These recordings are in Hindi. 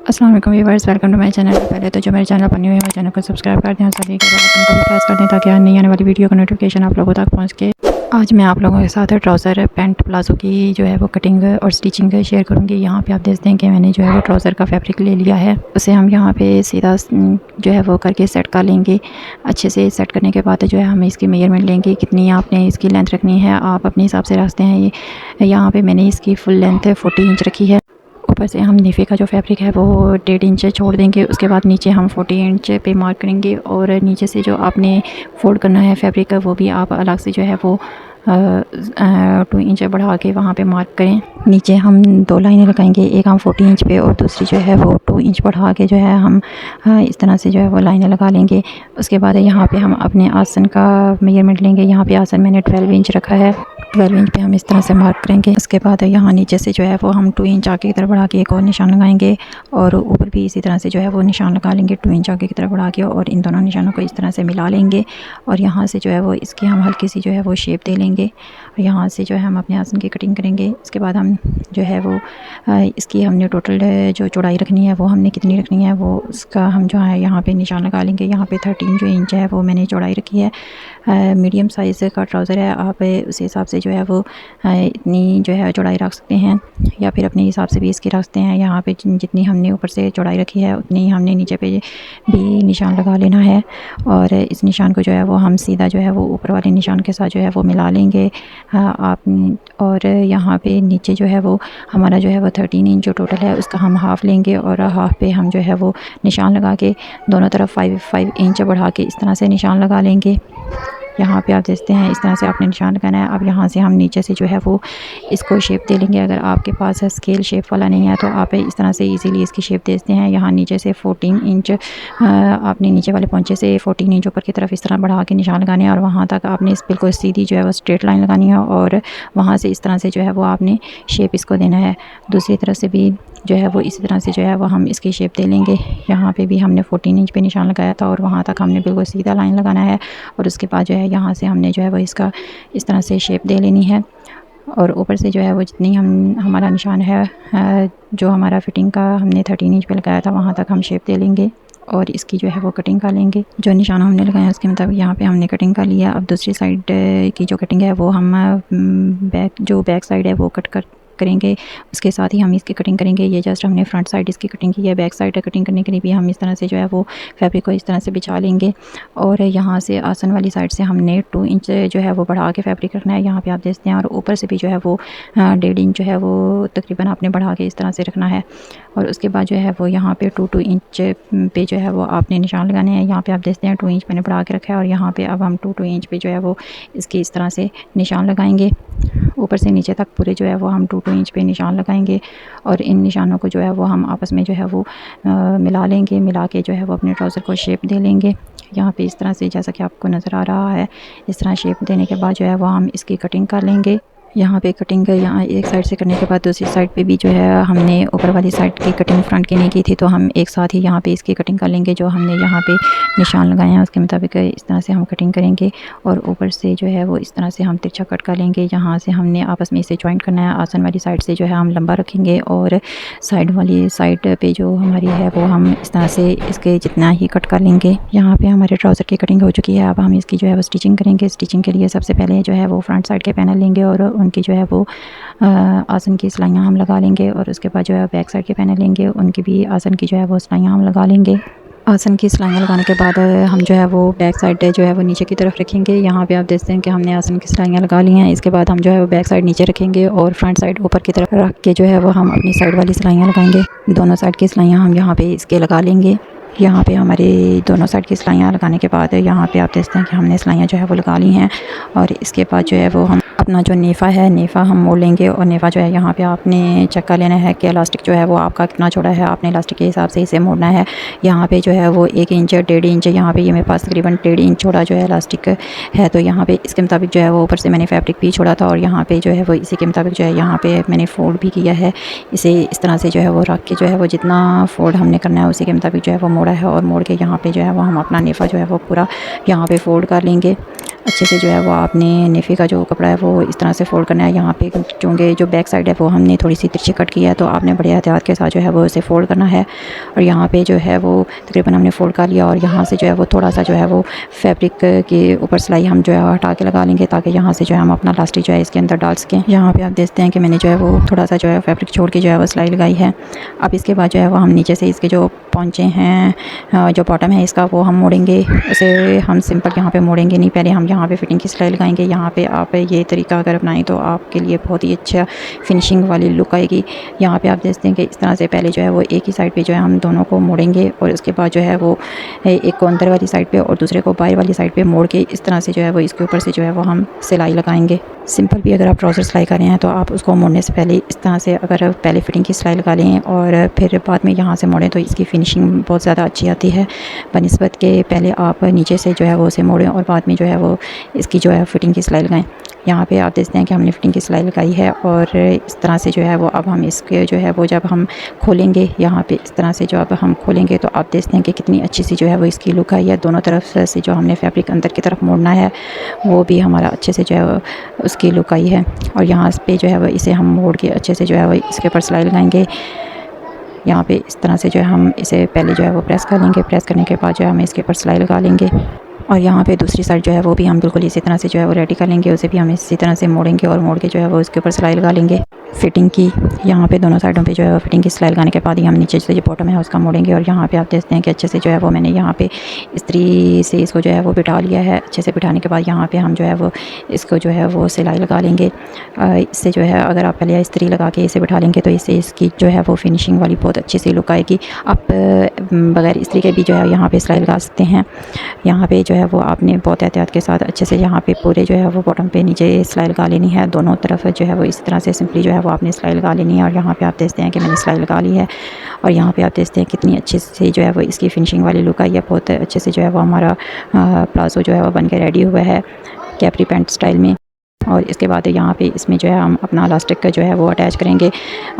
अस्सलाम वालेकुम viewers, welcome to my channel. पहले तो जो मेरे चैनल पर न्यू है वो चैनल को सब्सक्राइब कर दें और साथ ही बटन को भी प्रेस कर दें ताकि नई आने वाली वीडियो का नोटिफिकेशन आप लोगों तक पहुंच के। आज मैं आप लोगों के साथ ट्राउज़र पैंट प्लाजो की जो है वो कटिंग और स्टिचिंग शेयर करूंगी। यहाँ पे आप देखते हैं कि मैंने जो है वो ट्राउज़र का फैब्रिक ले लिया है, उसे हम यहाँ पे सीधा जो है वो करके सेट कर लेंगे। अच्छे से सेट करने के बाद जो है हम इसकी मेजरमेंट लेंगे, कितनी आपने इसकी लेंथ रखनी है आप अपने हिसाब से रखते हैं। ये यहाँ पे मैंने इसकी फुल लेंथ 40 इंच रखी है। ऊपर से हम नेफे का जो फैब्रिक है वो 1.5 इंच छोड़ देंगे। उसके बाद नीचे हम 40 इंच पे मार्क करेंगे और नीचे से जो आपने फोल्ड करना है फैब्रिक का वो भी आप अलग से जो है वो 2 इंच बढ़ा के वहाँ पे मार्क करें। नीचे हम 2 लाइनें लगाएंगे, एक हम 40 इंच पे और दूसरी जो है वो 2 इंच बढ़ा के जो है हम इस तरह से जो है वो लाइनें लगा लेंगे। उसके बाद यहाँ पे हम अपने आसन का मेजरमेंट लेंगे। यहाँ पे आसन मैंने 12 इंच रखा है, 12 इंच पे हम इस तरह से मार्क करेंगे। उसके बाद यहाँ नीचे से जो है वो हम 2 इंच आगे की तरफ बढ़ा के एक और निशान लगाएंगे और ऊपर भी इसी तरह से जो है वो निशान लगा लेंगे 2 इंच आगे की तरफ बढ़ा के, और इन दोनों निशानों को इस तरह से मिला लेंगे। और यहाँ से जो है वो इसकी हम हल्की सी जो है वो शेप दे लेंगे और यहाँ से जो है हम अपने आसन की कटिंग करेंगे। उसके बाद हम जो है वो इसकी हमने टोटल जो चौड़ाई रखनी है वो हमने कितनी रखनी है वो उसका हम जो है यहाँ पे निशान लगा लेंगे। यहाँ पे 13 जो इंच है वो मैंने चौड़ाई रखी है। मीडियम साइज़ का ट्राउज़र है, आप उस हिसाब से जो है वो इतनी जो है चौड़ाई रख सकते हैं या फिर अपने हिसाब से भी इसकी रख सकते हैं। यहाँ पे जितनी हमने ऊपर से चौड़ाई रखी है उतनी ही हमने नीचे पे भी निशान लगा लेना है और इस निशान को जो है वो हम सीधा जो है वो ऊपर वाले निशान के साथ जो है वो मिला लेंगे आप। और यहाँ पे नीचे जो है वो हमारा जो है वो 13 इंच जो टोटल है उसका हम हाफ़ लेंगे और हाफ़ पे हम जो है वो निशान लगा के दोनों तरफ 5 इंच बढ़ा के इस तरह से निशान लगा लेंगे। यहाँ पे आप देखते हैं इस तरह से आपने निशान लगाना है। अब यहाँ से हम नीचे से जो है वो इसको शेप दे लेंगे। अगर आपके पास है स्केल शेप वाला नहीं है तो आप इस तरह से इजीली इसकी शेप दे देते हैं। यहाँ नीचे से 14 इंच आपने नीचे वाले पोंचे से 14 इंच ऊपर की तरफ इस तरह बढ़ा के निशान लगाने हैं और वहाँ तक आपने इस बिल्कुल सीधी जो है वो स्ट्रेट लाइन लगानी है और वहाँ से इस तरह से जो है वो आपने शेप इसको देना है। दूसरी तरफ से भी जो है वो इसी तरह से जो है वो हम इसकी शेप दे लेंगे। यहाँ पे भी हमने 14 इंच पे निशान लगाया था और वहाँ तक हमने बिल्कुल सीधा लाइन लगाना है और उसके बाद जो है यहाँ से हमने जो है वो इसका इस तरह से शेप दे लेनी है और ऊपर से जो है वो जितनी हमारा निशान है जो हमारा फिटिंग का हमने 13 इंच पे लगाया था वहाँ तक हम शेप दे लेंगे और इसकी जो है वो कटिंग कर लेंगे। जो निशान हमने लगाया उसके मुताबिक यहाँ पे हमने कटिंग कर लिया। अब दूसरी साइड की जो कटिंग है वो हम बैक साइड है वो करेंगे। उसके साथ ही हम इसकी कटिंग करेंगे। ये जस्ट हमने फ्रंट साइड इसकी कटिंग की है, बैक साइड कटिंग करने के लिए भी हम इस तरह से जो है वो फैब्रिक को इस तरह से बिछा लेंगे और यहाँ से आसन वाली साइड से हमने 2 इंच जो है वो बढ़ा के फैब्रिक रखना है। यहाँ पे आप देखते हैं और ऊपर से भी जो है वो 1.5 इंच जो है वो तकरीबन आपने बढ़ा के इस तरह से रखना है और उसके बाद जो है वो यहाँ पे 2 इंच पे जो है वो आपने निशान लगाने हैं। यहाँ पे आप देखते हैं 2 इंच मैंने बढ़ा के रखा है और यहाँ पे अब हम 2 इंच पे जो है वो इसकी इस तरह से निशान लगाएंगे। ऊपर से नीचे तक पूरे जो है वो हम 2 इंच पे निशान लगाएंगे और इन निशानों को जो है वो हम आपस में जो है वो मिला लेंगे। मिला के जो है वो अपने ट्राउज़र को शेप दे लेंगे। यहाँ पे इस तरह से जैसा कि आपको नज़र आ रहा है इस तरह शेप देने के बाद जो है वो हम इसकी कटिंग कर लेंगे। यहाँ पे कटिंग यहाँ एक साइड से करने के बाद दूसरी साइड पे भी जो है हमने ऊपर वाली साइड की कटिंग फ्रंट की नहीं की थी तो हम एक साथ ही यहाँ पे इसकी कटिंग कर लेंगे। जो हमने यहाँ पे निशान लगाए हैं उसके मुताबिक इस तरह से हम कटिंग करेंगे और ऊपर से जो है वो इस तरह से हम तिरछा कट कर लेंगे। यहाँ से हमने आपस में इसे जॉइंट करना है। आसन वाली साइड से जो है हम लंबा रखेंगे और साइड वाली साइड पे जो हमारी है वो हम इस तरह से इसके जितना ही कट कर लेंगे। यहाँ पे हमारे ट्राउज़र की कटिंग हो चुकी है। अब हम इसकी जो है वो स्टिचिंग करेंगे। स्टिचिंग के लिए सबसे पहले जो है वो फ्रंट साइड के पैनल लेंगे और उनकी जो है वो आसन की सिलाइयाँ हम लगा लेंगे और उसके बाद जो है बैक साइड के पैनल लेंगे, उनकी भी आसन की जो है वो सिलाइयाँ हम लगा लेंगे। आसन की सिलाइयाँ लगाने के बाद हम जो है वो बैक साइड जो है वो नीचे की तरफ रखेंगे। यहाँ पे आप देखते हैं कि हमने आसन की सिलाइयाँ लगा ली हैं। इसके बाद हम जो है वो बैक साइड नीचे रखेंगे और फ्रंट साइड ऊपर की तरफ रख के जो है वो हम अपनी साइड वाली सिलाइयाँ लगाएंगे। दोनों साइड की सिलाइयाँ हम यहाँ पे इसके लगा लेंगे। यहाँ पे हमारे दोनों साइड की सिलाइयाँ लगाने के बाद यहाँ पे आप देखते हैं कि हमने सिलाइयाँ जो है वो लगा ली हैं और इसके बाद जो है वो हम अपना जो नेफ़ा है नेफ़ा हम मोड़ लेंगे और नेफ़ा जो है यहाँ पे आपने चेक कर लेना है कि इलास्टिक जो है वो आपका कितना चौड़ा है। आपने इलास्टिक के हिसाब से इसे मोड़ना है। यहाँ पे जो है वो 1 इंच 1.5 इंच यहाँ पे ये मेरे पास तकरीबन 1.5 इंच चौड़ा जो है इलास्टिक है तो यहाँ पे इसके मुताबिक जो है वो ऊपर से मैंने फैब्रिक भी छोड़ा था और यहाँ पे जो है वो इसी के मुताबिक जो है यहाँ पे मैंने फोल्ड भी किया है। इसे इस तरह से जो है वो रख के जो है वो जितना फोल्ड हमने करना है उसी के मुताबिक जो है वो मोड़ा है और मोड़ के यहाँ पे जो है वो हम अपना नेफ़ा जो है वो पूरा यहाँ पे फोल्ड कर लेंगे। अच्छे से जो है वो आपने नेफी का जो कपड़ा है वो इस तरह से फ़ोल्ड करना है। यहाँ पे चूँकि जो बैक साइड है वो हमने थोड़ी सी तिरछी कट की है, तो आपने बड़े एहतियात के साथ जो है वो इसे फ़ोल्ड करना है। और यहाँ पे जो है वो तकरीबन हमने फ़ोल्ड कर लिया, और यहाँ से जो है वो थोड़ा सा जो है वो फैब्रिक के ऊपर सिलाई हम जो है हटा के लगा लेंगे, ताकि यहाँ से जो है हम अपना इलास्टिक जो है इसके अंदर डाल सकें। यहाँ पे आप देखते हैं कि मैंने जो है वो थोड़ा सा जो है फैब्रिक छोड़ के जो है वो सिलाई लगाई है। अब इसके बाद जो है वो हम नीचे से इसके जो पहुँचे हैं, जो बॉटम है इसका, वो हम मोड़ेंगे। उसे हम सिंपल यहाँ पे मोड़ेंगे नहीं, पहले हम यहाँ पे फिटिंग की सिलाई लगाएंगे। यहाँ पे आप ये तरीका अगर अपनाएं तो आपके लिए बहुत ही अच्छा फिनिशिंग वाली लुक आएगी। यहाँ पे आप देखते हैं कि इस तरह से पहले जो है वो एक ही साइड पे जो है हम दोनों को मोड़ेंगे, और उसके बाद जो है वो एक को अंदर वाली साइड पे और दूसरे को बाहर वाली साइड पे मोड़ के इस तरह से जो है वो इसके ऊपर से जो है वो हम सिलाई लगाएंगे। सिंपल भी अगर आप ट्राउज़र सिलाई कर रहे हैं तो आप उसको मोड़ने से पहले इस तरह से अगर पहले फिटिंग की सिलाई लगा लें और फिर बाद में यहाँ से मोड़ें तो इसकी फ़िनिशिंग बहुत ज़्यादा अच्छी आती है, बनिस्बत के पहले आप नीचे से जो है वो उसे मोड़ें और बाद में जो है वो इसकी जो है फिटिंग की सिलाई लगाएं। यहाँ पे आप देखते हैं कि हमने फिटिंग की सिलाई लगाई है, और इस तरह से जो है वो अब हम इसके जो है वो जब हम खोलेंगे, यहाँ पे इस तरह से जो अब हम खोलेंगे तो आप देखते हैं कि कितनी अच्छी सी जो है वो इसकी लुक आई है। दोनों तरफ से जो हमने फैब्रिक अंदर की तरफ मोड़ना है वो भी हमारा अच्छे से जो है उसकी लुक आई है। और यहाँ पे जो है वो इसे हम मोड़ के अच्छे से जो है वो इसके ऊपर सिलाई लगाएंगे। यहाँ पे इस तरह से जो है हम इसे पहले जो है वो प्रेस कर लेंगे, प्रेस करने के बाद जो है हम इसके ऊपर सिलाई लगा लेंगे। और यहाँ पे दूसरी साइड जो है वो भी हम बिल्कुल इसी तरह से जो है वो रेडी कर लेंगे, उसे भी हम इसी तरह से मोड़ेंगे और मोड़ के जो है वो उसके ऊपर सिलाई लगा लेंगे फिटिंग की। यहाँ पे दोनों साइडों पे जो है वो फिटिंग की सिलाई लगाने के बाद ही हम नीचे से जो बॉटम है उसका मोड़ेंगे। और यहाँ पे आप देखते हैं कि अच्छे से जो है वो मैंने यहाँ पे इस्त्री से इसको जो है वो बिठा लिया है। अच्छे से बिठाने के बाद यहाँ पे हम जो है वो इसको जो है वो सिलाई लगा लेंगे। इससे जो है अगर आप पहले इस्त्री लगा के इसे बिठा लेंगे तो इससे इसकी जो है वो फिनिशिंग वाली बहुत अच्छी सी लुक आएगी। आप बगैर इस्त्री के भी जो है यहाँ पे सिलाई लगा सकते हैं। यहाँ पे जो है वो आपने बहुत एहतियात के साथ अच्छे से यहाँ पे पूरे जो है वो बॉटम पे नीचे सिलाई लगा लेनी है। दोनों तरफ जो है वो इस तरह से सिंपली जो है वो आपने सिलाई लगा लेनी है। और यहाँ पे आप देखते हैं कि मैंने सिलाई लगा ली है, और यहाँ पे आप देखते हैं कितनी अच्छे से जो है वो इसकी फिनिशिंग वाली लुक आई है। बहुत अच्छे से जो है वो हमारा प्लाजो जो है वो बन के रेडी हुआ है कैपरी पैंट स्टाइल में। और इसके बाद यहाँ पे इसमें जो है हम अपना इलास्टिक का जो है वो अटैच करेंगे।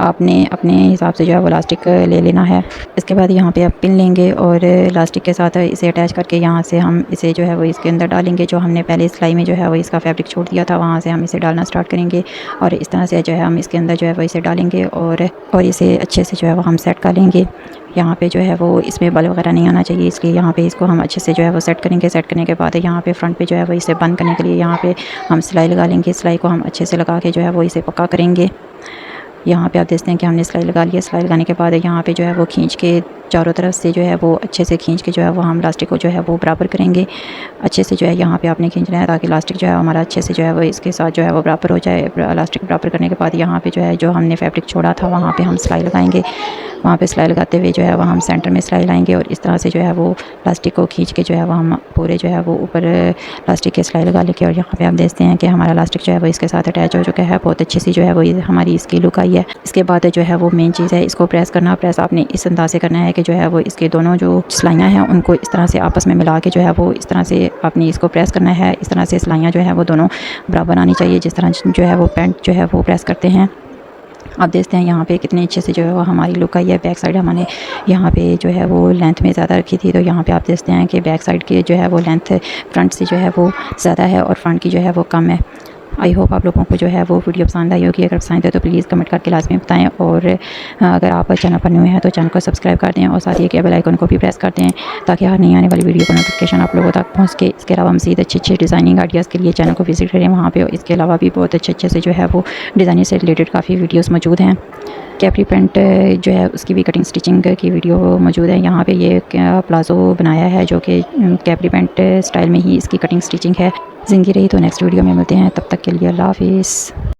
आपने अपने हिसाब से जो है वो इलास्टिक ले लेना है। इसके बाद यहाँ पे आप पिन लेंगे और इलास्टिक के साथ इसे अटैच करके यहाँ से हम इसे जो है वो इसके अंदर डालेंगे। जो हमने पहले सिलाई में जो है वो इसका फैब्रिक छोड़ दिया था वहाँ से हम इसे डालना स्टार्ट करेंगे, और इस तरह से जो है हम इसके अंदर जो है वो इसे डालेंगे और इसे अच्छे से जो है वो हम सेट कर लेंगे। यहाँ पे जो है वो इसमें बल वगैरह नहीं आना चाहिए, इसलिए यहाँ पे इसको हम अच्छे से जो है वो सेट करेंगे। सेट करने के बाद यहाँ पे फ्रंट पे जो है वो इसे बंद करने के लिए यहाँ पे हम सिलाई लगा लेंगे। सिलाई को हम अच्छे से लगा के जो है वो इसे पक्का करेंगे। यहाँ पे आप देखते हैं कि हमने सिलाई लगा ली है। सिलाई लगाने के बाद यहाँ पे जो है वो खींच के चारों तरफ से जो है वो अच्छे से खींच के जो है वो हम इलास्टिक को जो है वो बराबर करेंगे। अच्छे से जो है यहाँ पे आपने खींचना है ताकि इलास्टिक जो है हमारा अच्छे से जो है वो इसके साथ जो है वो बराबर हो जाए। इलास्टिक बराबर करने के बाद यहाँ पे जो है जो हमने फैब्रिक छोड़ा था वहाँ पे हम सिलाई लगाएंगे। वहाँ पे सिलाई लगाते हुए जो है वो हम सेंटर में सिलाई लाएंगे, और इस तरह से जो है वो इलास्टिक को खींच के जो है वो हम पूरे जो है वो ऊपर इलास्टिक की सिलाई लगा लेंगे। और यहाँ पे आप देखते हैं कि हमारा इलास्टिक जो है वो इसके साथ अटैच हो चुका है। बहुत अच्छी सी जो है वो हमारी इसकी लुक आई है। इसके बाद जो है वो मेन चीज़ है, इसको प्रेस करना। प्रेस आपने इस अंदाज से करना है कि जो है वो इसके दोनों जो सिलाइयाँ हैं उनको इस तरह से आपस में मिला के जो है वो इस तरह से आपने इसको प्रेस करना है। इस तरह से सिलाइयाँ जो है वो दोनों बराबर आनी चाहिए, जिस तरह जो है वो पैंट जो है वो प्रेस करते हैं। आप देखते हैं यहाँ पे कितने अच्छे से जो है वो हमारी लुक आई है। बैक साइड हमने यहाँ पे जो है वो लेंथ में ज़्यादा रखी थी, तो यहाँ पे आप देखते हैं कि बैक साइड की जो है वो लेंथ फ्रंट से जो है वो ज़्यादा है और फ्रंट की जो है वो कम है। आई होप आप लोगों को जो है वो वीडियो पसंद आई होगी। अगर पसंद है तो प्लीज़ कमेंट करके लाजमी बताएं, और अगर आप चैनल पर न्यू हैं तो चैनल को सब्सक्राइब कर दें और साथ ही बेल आइकन को भी प्रेस कर दें ताकि हर नई आने वाली वीडियो का नोटिफिकेशन आप लोगों तक पहुँच के। इसके अलावा मज़ीद अच्छे डिज़ाइनिंग आइडियाज़ के लिए चैनल को विजिट करें वहाँ पर। इसके अलावा भी बहुत अच्छे से जो है वो डिज़ाइनिंग से रिलेटेड काफ़ी वीडियोज़ मौजूद हैं। कैपरी पैंट जो है उसकी भी कटिंग स्टिचिंग की वीडियो मौजूद है। यहाँ पे ये प्लाज़ो बनाया है जो कि कैपरी पैंट स्टाइल में ही इसकी कटिंग स्टिचिंग है। ज़िंदगी रही तो नेक्स्ट वीडियो में मिलते हैं, तब तक के लिए अल्लाह हाफिज़।